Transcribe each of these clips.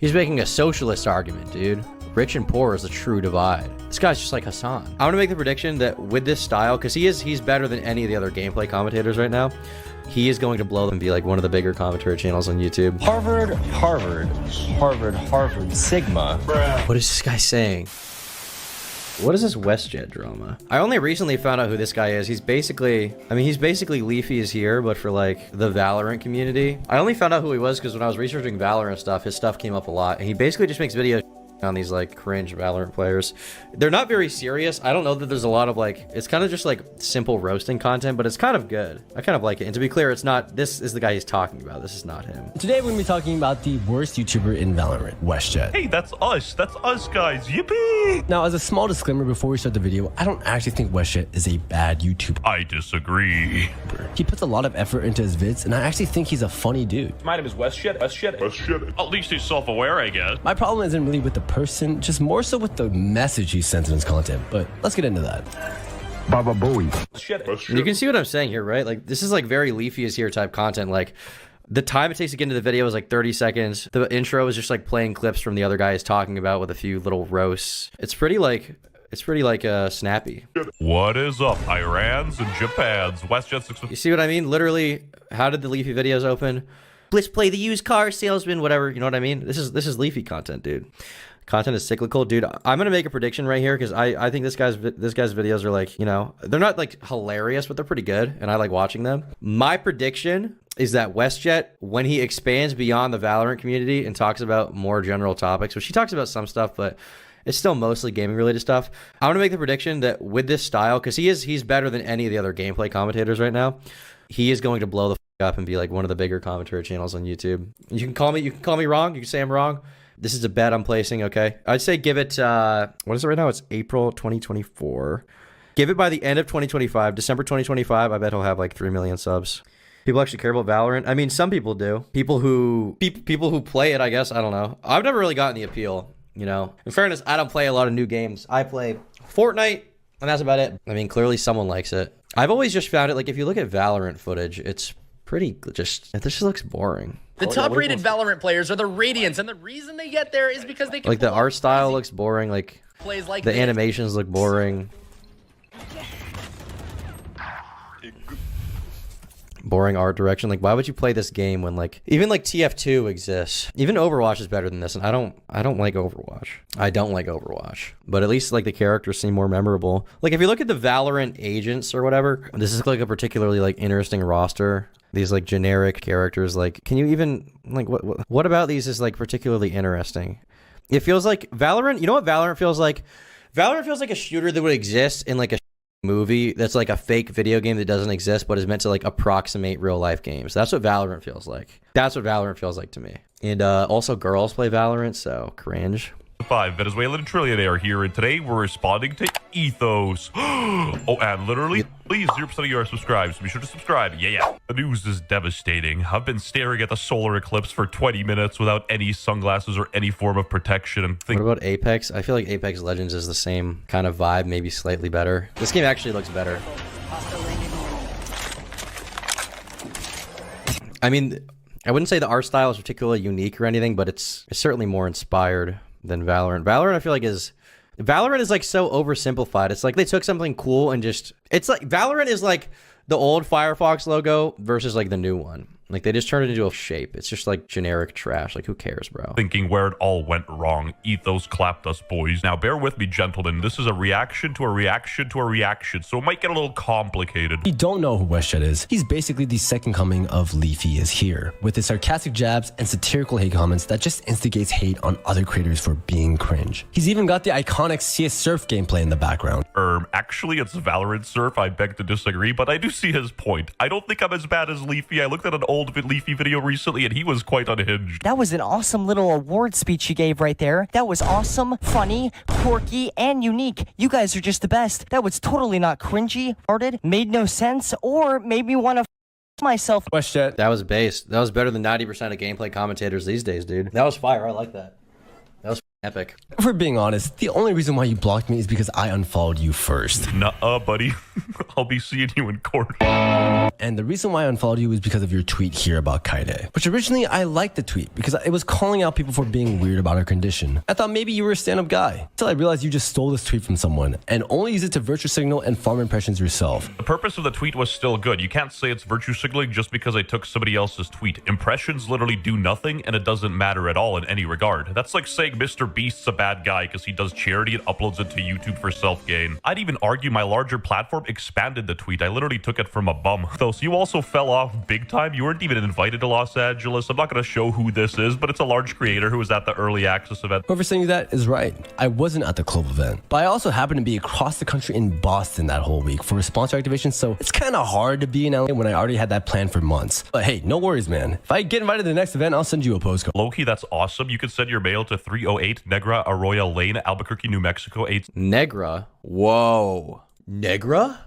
He's making a socialist argument, dude. Rich and poor is the true divide. This guy's just like Hassan. I'm gonna make the prediction that with this style, because he's better than any of the other gameplay commentators right now, he is going to blow them and be like one of the bigger commentary channels on YouTube. Harvard, Sigma. What is this guy saying? What is this WestJett drama? I only recently found out who this guy is. He's basically, he's basically Leafyishere, but for like the Valorant community. I only found out who he was because when I was researching Valorant stuff, his stuff came up a lot. And he basically just makes videos on these like cringe Valorant players. They're not very serious. I don't know that there's a lot of like, it's kind of just like simple roasting content, but it's kind of good. I kind of like it. And to be clear, it's not, this is the guy he's talking about. This is not him. Today we're gonna be talking about the worst YouTuber in Valorant, WestJett. Hey, that's us guys, yippee! Now, as a small disclaimer before we start the video, I don't actually think WestJett is a bad YouTuber. I disagree. He puts a lot of effort into his vids, and I actually think he's a funny dude. My name is WestJett. At least he's self-aware, I guess. My problem isn't really with the person, just more so with the message he sends in his content, but let's get into that. Baba Bowie. You can see what I'm saying here, right? Like, this is like very Leafyishere type content. Like, the time it takes to get into the video is like 30 seconds. The intro is just like playing clips from the other guys talking about with a few little roasts. It's pretty like snappy. What is up, Irans and Japans? WestJet 6. You see what I mean? Literally, how did the Leafy videos open? Let's play the used car salesman, whatever. You know what I mean? This is Leafy content, dude. Content is cyclical, dude. I'm gonna make a prediction right here because I think this guy's videos are like, you know, they're not like hilarious, but they're pretty good, and I like watching them. My prediction is that WestJett, when he expands beyond the Valorant community and talks about more general topics, which he talks about some stuff, but it's still mostly gaming related stuff. I'm gonna make the prediction that with this style, because he's better than any of the other gameplay commentators right now, he is going to blow the up and be like one of the bigger commentary channels on YouTube. You can call me wrong. You can say I'm wrong. This is a bet I'm placing, okay? I'd say give it, what is it right now? It's April 2024. Give it by the end of 2025, December 2025, I bet he'll have like 3 million subs. People actually care about Valorant. I mean, some people do. People who play it, I guess, I don't know. I've never really gotten the appeal, you know? In fairness, I don't play a lot of new games. I play Fortnite, and that's about it. I mean, clearly someone likes it. I've always just found it, like, if you look at Valorant footage, it's pretty it just looks boring. The top-rated Valorant players are the Radiants, and the reason they get there is because they can like the art style looks boring, like plays like the animations look boring. Boring art direction. Like, why would you play this game when like even like TF2 exists? Even Overwatch is better than this, and I don't like Overwatch. I don't like Overwatch, but at least like the characters seem more memorable. Like if you look at the Valorant agents or whatever, this is like a particularly like interesting roster. These like generic characters, like, can you even like what about these is like particularly interesting? It feels like Valorant. You know what Valorant feels like? Valorant feels like a shooter that would exist in like a movie that's like a fake video game that doesn't exist but is meant to like approximate real life games. That's what Valorant feels like. That's what Valorant feels like to me. And also girls play Valorant, so cringe. 5 Venezuelan trillionaire here, and today we're responding to Ethos. Oh, and literally, please, 0% of you are subscribed, so be sure to subscribe. Yeah. The news is devastating. I've been staring at the solar eclipse for 20 minutes without any sunglasses or any form of protection. And what about Apex? I feel like Apex Legends is the same kind of vibe, maybe slightly better. This game actually looks better. I mean, I wouldn't say the art style is particularly unique or anything, but it's certainly more inspired than Valorant. Valorant, I feel like Valorant is like so oversimplified. It's like they took something cool and just, it's like Valorant is like the old Firefox logo versus like the new one. Like they just turned it into a shape. It's just like generic trash. Like who cares, bro? Thinking where it all went wrong. Ethos clapped us, boys. Now bear with me, gentlemen. This is a reaction to a reaction to a reaction, so it might get a little complicated. If you don't know who WestJett is, he's basically the second coming of Leafyishere, with his sarcastic jabs and satirical hate comments that just instigates hate on other creators for being cringe. He's even got the iconic CS Surf gameplay in the background. Actually, it's Valorant Surf. I beg to disagree, but I do see his point. I don't think I'm as bad as Leafy. I looked at an old Leafy video recently and he was quite unhinged. That was an awesome little award speech you gave right there. That was awesome, funny, quirky, and unique. You guys are just the best. That was totally not cringy, farted, made no sense, or made me want to myself. WestJett. That was based. That was better than 90% of gameplay commentators these days, dude. That was fire. I like that. That was epic. For being honest, the only reason why you blocked me is because I unfollowed you first. Nuh-uh, buddy. I'll be seeing you in court. and the reason why I unfollowed you is because of your tweet here about Kaide. Which originally I liked the tweet because it was calling out people for being weird about our condition. I thought maybe you were a stand-up guy, until I realized you just stole this tweet from someone and only use it to virtue signal and farm impressions yourself. The purpose of the tweet was still good. You can't say it's virtue signaling just because I took somebody else's tweet. Impressions literally do nothing, and it doesn't matter at all in any regard. That's like saying Mr. Beast's a bad guy because he does charity and uploads it to YouTube for self-gain. I'd even argue my larger platform expanded the tweet. I literally took it from a bum. Though, so you also fell off big time. You weren't even invited to Los Angeles. I'm not going to show who this is, but it's a large creator who was at the early access event. Whoever saying that is right. I wasn't at the Clove event, but I also happened to be across the country in Boston that whole week for a sponsor activation, so it's kind of hard to be in LA when I already had that planned for months. But hey, no worries, man. If I get invited to the next event, I'll send you a postcard. Loki, that's awesome. You could send your mail to 308 Negra Arroyo Lane, Albuquerque, New Mexico, Negra? Whoa. Negra?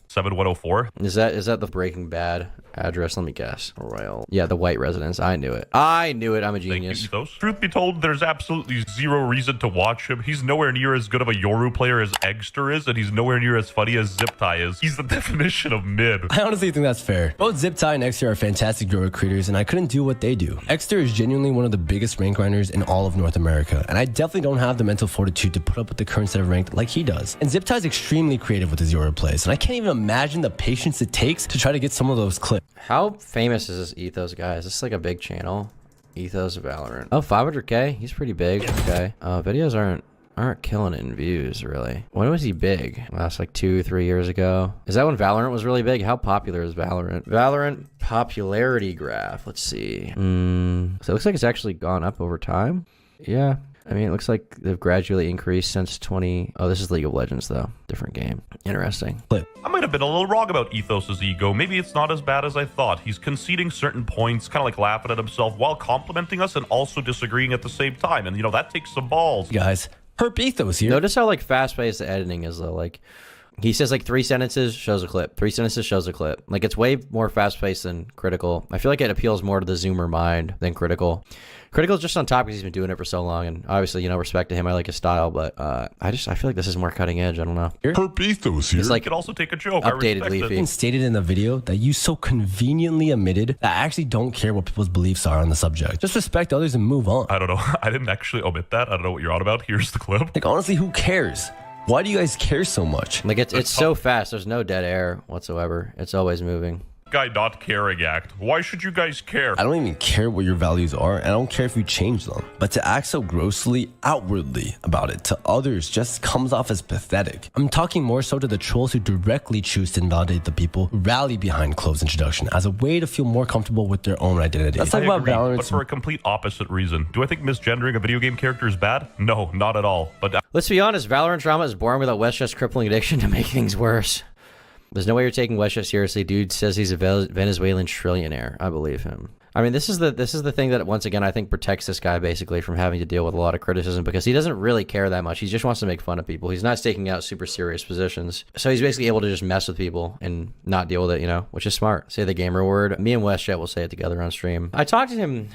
7104. Is that the Breaking Bad address? Let me guess. Royal. Yeah, the white residence. I knew it. I'm a genius. Thank you, Ethos. Truth be told, there's absolutely zero reason to watch him. He's nowhere near as good of a Yoru player as Eggster is, and he's nowhere near as funny as Ziptie is. He's the definition of mid. I honestly think that's fair. Both Ziptie and Exter are fantastic Yoru creators, and I couldn't do what they do. Exter is genuinely one of the biggest rank grinders in all of North America, and I definitely don't have the mental fortitude to put up with the current set of ranked like he does. And Ziptie is extremely creative with his Yoru plays, and I can't even imagine the patience it takes to try to get some of those clips. How famous is this Ethos guy? Is this like a big channel? Ethos Valorant. Oh, 500K? He's pretty big. Okay. Videos aren't killing it in views, really. When was he big? Last like 2-3 years ago. Is that when Valorant was really big? How popular is Valorant? Valorant popularity graph. Let's see. So it looks like it's actually gone up over time. Yeah. I mean, it looks like they've gradually increased since 20... Oh, this is League of Legends, though. Different game. Interesting. I might have been a little wrong about Ethos's ego. Maybe it's not as bad as I thought. He's conceding certain points, kind of like laughing at himself while complimenting us and also disagreeing at the same time. And, you know, that takes some balls. Guys, Herp Ethos here. Notice how, like, fast-paced the editing is, though. Like, he says, like, 3 sentences, shows a clip. 3 sentences, shows a clip. Like, it's way more fast-paced than Critical. I feel like it appeals more to the Zoomer mind than Critical. Critical's just on top because he's been doing it for so long, and obviously, you know, respect to him. I like his style, but I feel like this is more cutting edge. I don't know. Herp Ethos here. It's like You could also take a joke. updated Leafy. And stated in the video that you so conveniently admitted that I actually don't care what people's beliefs are on the subject. Just respect others and move on. I don't know. I didn't actually omit that. I don't know what you're on about. Here's the clip. Like, honestly, who cares? Why do you guys care so much? Like, it's so fast. There's no dead air whatsoever. It's always moving. Guy not caring act. Why should you guys care? I don't even care what your values are, and I don't care if you change them. But to act so grossly, outwardly about it to others just comes off as pathetic. I'm talking more so to the trolls who directly choose to invalidate the people who rally behind Clove's introduction as a way to feel more comfortable with their own identity. Let's talk about agree, Valorant. but for a complete opposite reason. Do I think misgendering a video game character is bad? No, not at all. But Let's be honest, Valorant drama is boring without WestJet's crippling addiction to make things worse. There's no way you're taking WestJet seriously. Dude says he's a Venezuelan trillionaire. I believe him. I mean, this is the thing that, once again, I think protects this guy basically from having to deal with a lot of criticism because he doesn't really care that much. He just wants to make fun of people. He's not staking out super serious positions. So he's basically able to just mess with people and not deal with it, you know, which is smart. Say the gamer word. Me and WestJet will say it together on stream. I talked to him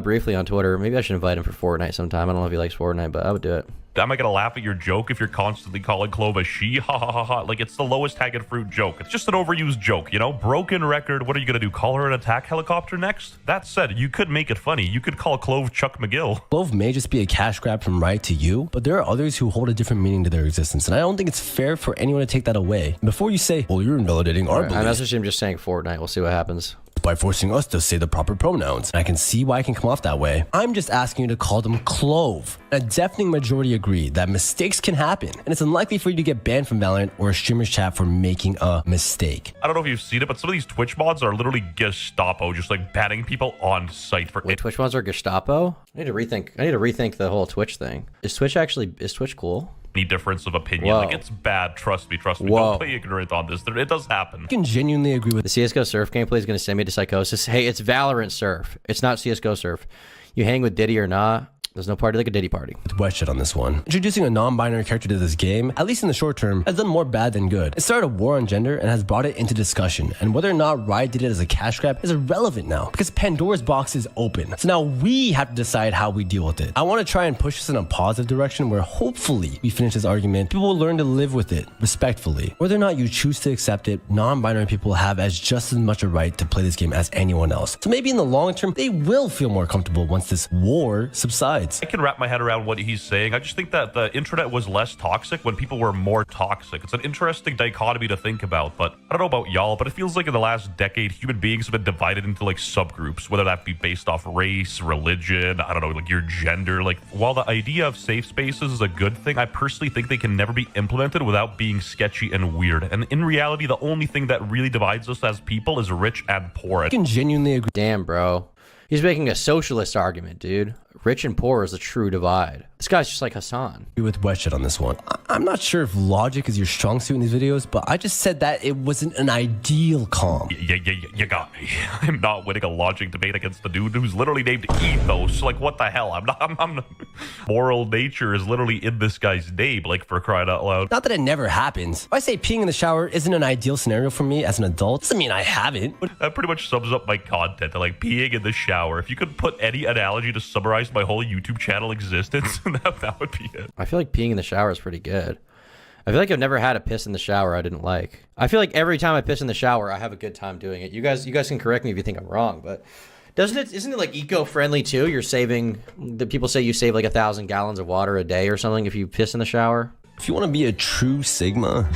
briefly on Twitter. Maybe I should invite him for Fortnite sometime. I don't know if he likes Fortnite, but I would do it. am I gonna laugh at your joke if you're constantly calling Clove a she? Ha ha ha ha. Like, it's the lowest hanging fruit joke. It's just an overused joke, you know? Broken record. What are you gonna do? Call her an attack helicopter next? That said, you could make it funny. You could call Clove Chuck McGill. Clove may just be a cash grab from Riot to you, but there are others who hold a different meaning to their existence, and I don't think it's fair for anyone to take that away. Before you say, well, you're invalidating our beliefs. I messaged him just saying Fortnite. We'll see what happens. By forcing us to say the proper pronouns. And I can see why it can come off that way. I'm just asking you to call them Clove. A deafening majority agree that mistakes can happen, and it's unlikely for you to get banned from Valorant or a streamer's chat for making a mistake. I don't know if you've seen it, but some of these Twitch mods are literally Gestapo, just like banning people on site for Wait, Twitch mods are Gestapo? I need to rethink the whole Twitch thing. Is Twitch cool? any difference of opinion. Whoa. Like, it's bad. Trust me. Whoa. Don't play ignorant on this. It does happen. I can genuinely agree with The CSGO Surf gameplay is going to send me to psychosis. Hey, it's Valorant Surf. It's not CSGO Surf. You hang with Diddy or not. There's no party like a Diddy party. With WestJett on this one. Introducing a non-binary character to this game, at least in the short term, has done more bad than good. It started a war on gender and has brought it into discussion, and whether or not Riot did it as a cash grab is irrelevant now, because Pandora's box is open. So now we have to decide how we deal with it. I want to try and push this in a positive direction where hopefully we finish this argument, people will learn to live with it respectfully. Whether or not you choose to accept it, non-binary people have as just as much a right to play this game as anyone else. So maybe in the long term, they will feel more comfortable once this war subsides. I can wrap my head around what he's saying. I just think that the internet was less toxic when people were more toxic. It's an interesting dichotomy to think about, but I don't know about y'all, but it feels like in the last decade, human beings have been divided into like subgroups, whether that be based off race, religion, I don't know, like your gender. Like, while the idea of safe spaces is a good thing, I personally think they can never be implemented without being sketchy and weird. And in reality, the only thing that really divides us as people is rich and poor. I can genuinely agree. Damn, bro. He's making a socialist argument, dude. Rich and poor is the true divide. This guy's just like Hassan. With WestJett on this one. I'm not sure if logic is your strong suit in these videos, but I just said that it wasn't an ideal calm. You got me. I'm not winning a logic debate against the dude who's literally named Ethos. Like, what the hell? I'm not. Moral nature is literally in this guy's name, like, for crying out loud. Not that it never happens. If I say peeing in the shower isn't an ideal scenario for me as an adult, doesn't mean I haven't. That pretty much sums up my content. Like, peeing in the shower. If you could put any analogy to summarize my whole YouTube channel existence, that would be it. I feel like peeing in the shower is pretty good. I feel like I've never had a piss in the shower I didn't like. I feel like every time I piss in the shower, I have a good time doing it. You guys can correct me if you think I'm wrong, but isn't it like eco-friendly too? You're saving, the people say you save like 1,000 gallons of water a day or something if you piss in the shower. If you want to be a true Sigma.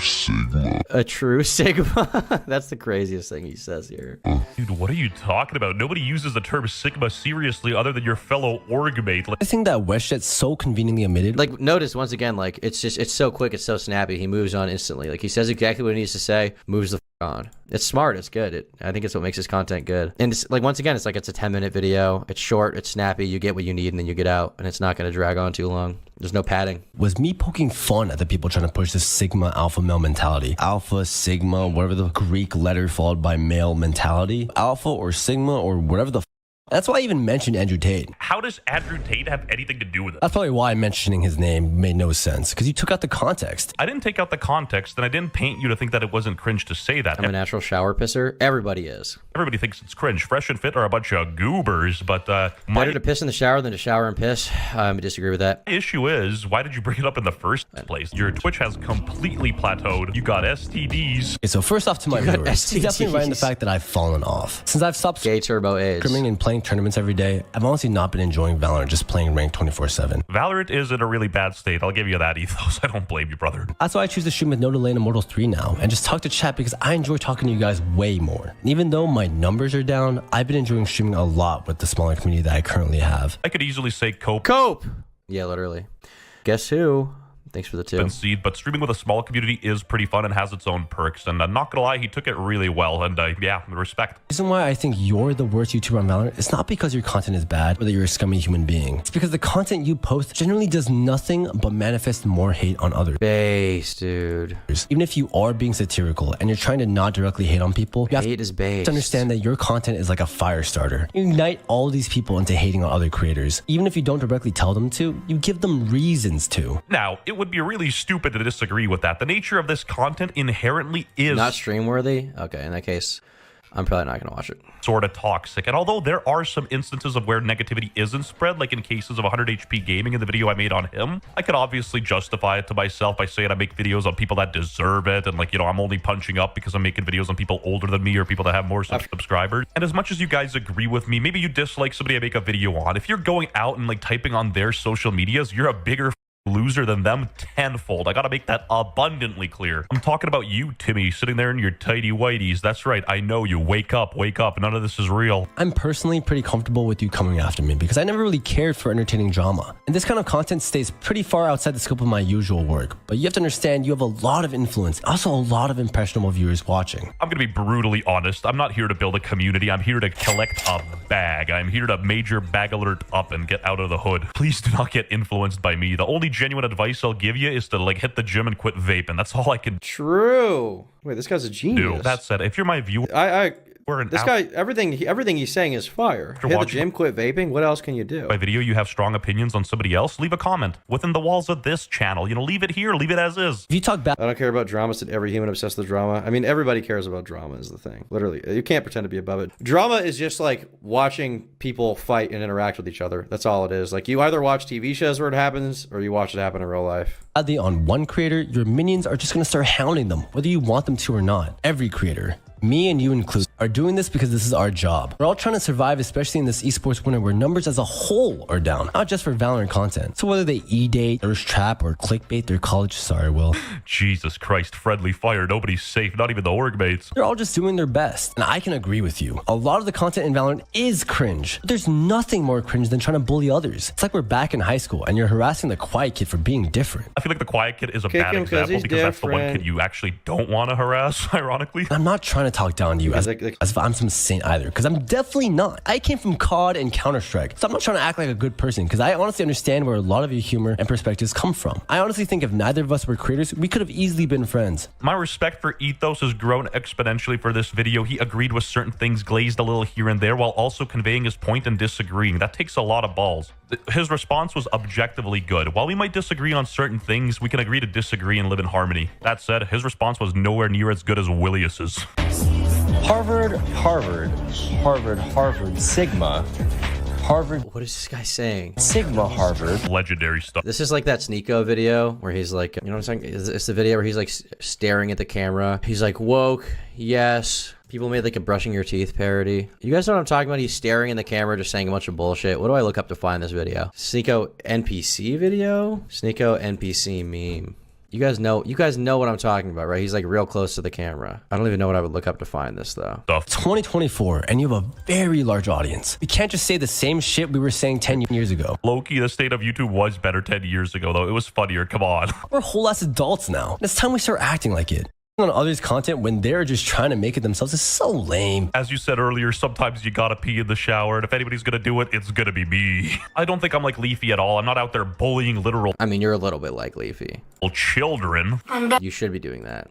A true Sigma? That's the craziest thing he says here. Dude, what are you talking about? Nobody uses the term Sigma seriously other than your fellow org mate. I think that WestJett so conveniently omitted. Like, notice once again, like, it's so quick, it's so snappy. He moves on instantly. Like, he says exactly what he needs to say, moves the f on. It's smart, it's good. I think it's what makes his content good. And it's like, once again, it's like it's a 10-minute video. It's short, it's snappy, you get what you need, and then you get out, and it's not going to drag on too long. There's no padding. Was me poking fun at the people trying to push this Sigma alpha male mentality. Alpha, Sigma, whatever the Greek letter followed by male mentality. Alpha or Sigma or whatever the That's why I even mentioned Andrew Tate. How does Andrew Tate have anything to do with it? That's probably why mentioning his name made no sense, because you took out the context. I didn't take out the context, and I didn't paint you to think that it wasn't cringe to say that. I'm a natural shower pisser. Everybody is. Everybody thinks it's cringe. Fresh and Fit are a bunch of goobers, but better to piss in the shower than to shower and piss. I disagree with that. The issue is, why did you bring it up in the first place? Your Twitch has completely plateaued. You got STDs. Okay, so first off to my viewers, he's definitely right in the fact that I've fallen off. Since I've stopped gay turbo age, streaming and playing tournaments every day, I've honestly not been enjoying Valorant, just playing ranked 24/7. Valorant is in a really bad state. I'll give you that, Ethos. I don't blame you, brother. That's why I choose to stream with no delay in Immortals 3 now, and just talk to chat because I enjoy talking to you guys way more. And even though my numbers are down, I've been enjoying streaming a lot with the smaller community that I currently have. I could easily say cope. Yeah, literally. Guess who? Thanks for the tip. But streaming with a small community is pretty fun and has its own perks. And I'm not gonna lie, he took it really well. And yeah, respect. The reason why I think you're the worst YouTuber on Valorant is not because your content is bad or that you're a scummy human being. It's because the content you post generally does nothing but manifest more hate on others. Base, dude. Even if you are being satirical and you're trying to not directly hate on people, you hate is base. To understand that your content is like a fire starter. You ignite all these people into hating on other creators. Even if you don't directly tell them to, you give them reasons to. Now, it would be really stupid to disagree with that. The nature of this content inherently is not stream worthy. Okay, in that case, I'm probably not going to watch it. Sort of toxic. And although there are some instances of where negativity isn't spread, like in cases of 100 HP gaming in the video I made on him, I could obviously justify it to myself by saying I make videos on people that deserve it. And like, you know, I'm only punching up because I'm making videos on people older than me or people that have more subscribers. And as much as you guys agree with me, maybe you dislike somebody I make a video on. If you're going out and like typing on their social medias, you're a bigger loser than them tenfold. I gotta make that abundantly clear. I'm talking about you, Timmy, sitting there in your tidy whities. That's right, I know you. Wake up, wake up. None of this is real. I'm personally pretty comfortable with you coming after me because I never really cared for entertaining drama. And this kind of content stays pretty far outside the scope of my usual work. But you have to understand you have a lot of influence, also a lot of impressionable viewers watching. I'm gonna be brutally honest. I'm not here to build a community. I'm here to collect a bag. I'm here to major bag alert up and get out of the hood. Please do not get influenced by me. The only genuine advice I'll give you is to like hit the gym and quit vaping. That's all I can. True. Wait, this guy's a genius. Do. That said, if you're my viewer, We're an This guy, everything he's saying is fire. Hit the watching gym, quit vaping. What else can you do? my video, you have strong opinions on somebody else, leave a comment within the walls of this channel. You know, leave it here, leave it as is. If you talk bad I don't care about drama. Said every human obsessed with drama. I mean, everybody cares about drama is the thing. Literally, you can't pretend to be above it. Drama is just like watching people fight and interact with each other. That's all it is. Like you either watch TV shows where it happens or you watch it happen in real life. badly on one creator, your minions are just going to start hounding them, whether you want them to or not. Every creator, me and you included, are doing this because this is our job. We're all trying to survive, especially in this esports winter where numbers as a whole are down, not just for Valorant content. So whether they e-date, thirst trap, or clickbait their college, sorry, Will, Jesus Christ, friendly fire. Nobody's safe, not even the workmates. they're all just doing their best. And I can agree with you. A lot of the content in Valorant is cringe. But there's nothing more cringe than trying to bully others. It's like we're back in high school and you're harassing the quiet kid for being different. I feel like the quiet kid is a Kick bad him 'cause example he's because that's the one different. kid you actually don't want to harass, ironically. I'm not trying to talk down to you as if I'm some saint either, because I'm definitely not. I came from COD and Counter-Strike, so I'm not trying to act like a good person, because I honestly understand where a lot of your humor and perspectives come from. I honestly think if neither of us were creators, we could have easily been friends. My respect for Ethos has grown exponentially for this video. He agreed with certain things, glazed a little here and there, while also conveying his point and disagreeing. That takes a lot of balls. His response was objectively good. While we might disagree on certain things, we can agree to disagree and live in harmony. That said, his response was nowhere near as good as Willius's. Harvard, Sigma, Harvard, What is this guy saying? Sigma, Harvard. Legendary stuff. This is like that Sneeko video where he's like, you know what I'm saying? It's the video where he's like staring at the camera. He's like, woke, yes. People made like a brushing your teeth parody. You guys know what I'm talking about? He's staring in the camera, just saying a bunch of bullshit. What do I look up to find this video? Sneeko NPC video? Sneeko NPC meme. You guys know what I'm talking about, right? He's like real close to the camera. I don't even know what I would look up to find this though. It's 2024 and you have a very large audience. We can't just say the same shit we were saying 10 years ago. Low-key, the state of YouTube was better 10 years ago, though. It was funnier. Come on. We're whole ass adults now. It's time we start acting like it. On others' content when they're just trying to make it themselves is so lame. As you said earlier, sometimes you gotta pee in the shower, and if anybody's gonna do it, it's gonna be me. I don't think I'm like Leafy at all. I'm not out there bullying literal I mean, you're a little bit like Leafy. children. You should be doing that.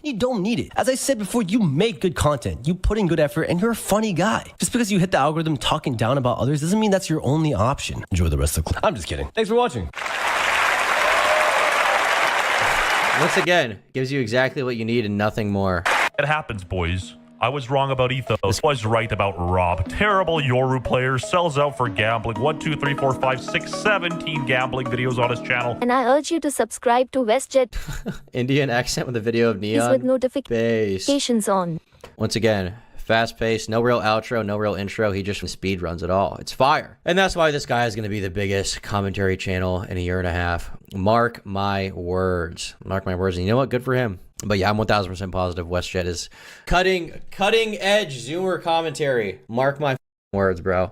You don't need it. As I said before, you make good content, you put in good effort, and you're a funny guy. Just because you hit the algorithm talking down about others doesn't mean that's your only option. Enjoy the rest of the clip. I'm just kidding. Thanks for watching. Once again, gives you exactly what you need and nothing more. It happens, boys. I was wrong about Ethos. Was right about Rob. Terrible Yoru player. Sells out for gambling. 1, 2, 3, 4, 5, 6, 17 gambling videos on his channel. And I urge you to subscribe to WestJet Indian accent with a video of with neon. notifications Base. on. Once again, fast paced, no real outro, no real intro. He just speed runs it all. It's fire. And that's why this guy is going to be the biggest commentary channel in a year and a half. Mark my words. Mark my words. And you know what? Good for him. But yeah, I'm 1000% positive WestJet is cutting edge Zoomer commentary. Mark my words, bro.